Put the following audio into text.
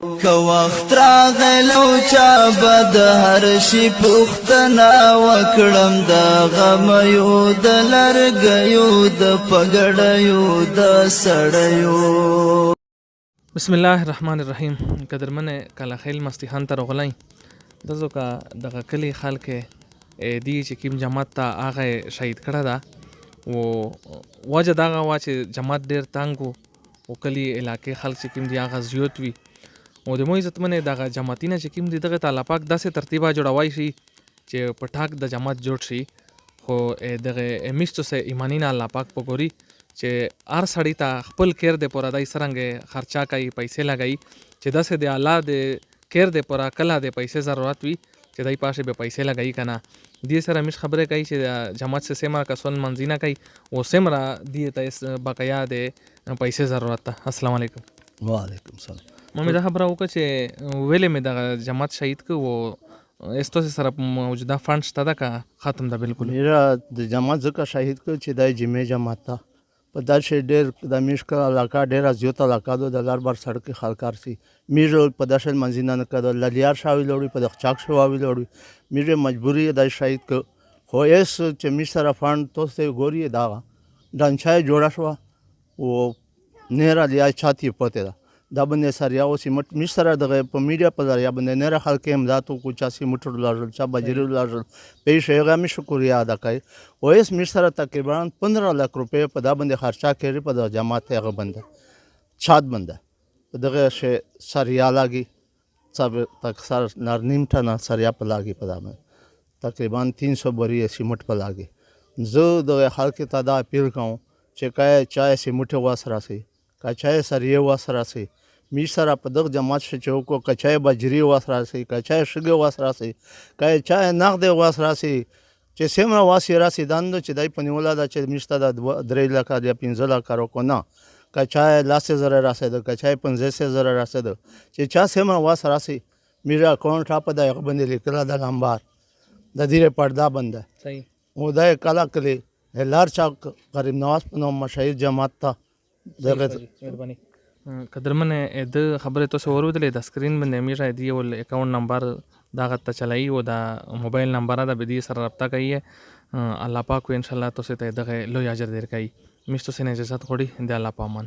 که وخت راغلو چا بد هر شي پوښتنه وکړم د غمیو د لرګیو د پګړیو د سړیو. بسم الله الرحمن الرحیم. قدرمن کاله خیل مستیحان ته راغلی دزو کا دغه کلی خلک دی چې کیم جماعت ته هغه شهید کړه ده و وجه دغه وا چې جماعت ډیر تنګ و کلی علاقې خلک چې کیم دی هغه زیات وي او د مو عزتمنې دغه جماعتینه چې کیم دی دغه تعالی پاک داسې ترتیبه جوړوای شي چې په ټاک د جماعت جوړ شي خو دغه میشتو سه ایمانینه الله پاک پګوري چې هر سړی ته خپل کیر د پوره دای سرنګ خرچا کوي پیسې لګای چې داسې د الله د کیر د پوره کله د پیسې ضرورت وي چې دای پاشه به پیسې لګای کنه دې سره مش خبره کوي چې جماعت سے سیمه کسون منځینه کوي او سیمه دې ته بقایا د پیسې ضرورت ده. السلام علیکم. وعلیکم السلام. مې دا خبره وکړه چې ویلې مې د جماعت شهید کو او استو سره موجوده فند شته ده که ختم ده بالکل میرا د جماعت ځکه شهید کو چې د جمعې جماعت ته په داسې ډېر د میشکه علاقه ډېره زیاته علاقه ده د لار بر سړک خلکار سي میر په داسې منځینه نه کړه للیار شاوی لوړي په د چاک شواوی لوړي میر مجبوری د شهید کو خو ایس چې می سره فند تو سه ګوري دا ډانچای جوړه شو او نهره لیا چاتی پته ده دا باندې سریا او سیمټ می سره د په میډیا په ذریعہ باندې نه خلک امداد کو چا سیمټ لارل چا بجری لارل پیش هغه می شکریا ادا کوي او اس می سره تقریبا 15 لک روپے په دا باندې خرچا کړي په د جماعت هغه باندې چات باندې دغه شی سریا لاګي سب تک سر نرنیم ټنا سریا په لاګي په دا تقریبا 300 بری سیمټ په لاګي زه د خلک ته دا اپیل کوم چې کای چای سیمټ واسره سي کچای سریه واسره سي می سره په دغه جماعت شچو کو کچای بجری واسره سي کچای شګه واسره سي کای چای نقد واسره سي چې سیمه واسره سي دند چې دای پنیولا د چې میشته د 3 لک یا 15 لک کرو کو نه کچای لاسه زره راسه د کچای 15 زره راسه د چې چا سیمه واسره سي میرا اکاونټ اپ د باندې لیکلا د نمبر د دې پردا بند صحیح او د کلا کلی لار چاک غریب نواز په نوم مشاهیر جماعت ته مهرباني. قدرمن د خبره تاسو ورودلې د سکرین باندې میرا دی او اکاونټ نمبر دا غته چلای او دا موبایل نمبر دا به دې سره رابطه کوي الله پاک ان شاء الله تاسو ته دغه لوی اجر درکړي. مشتو سینه اجازه غوړي د الله پامان.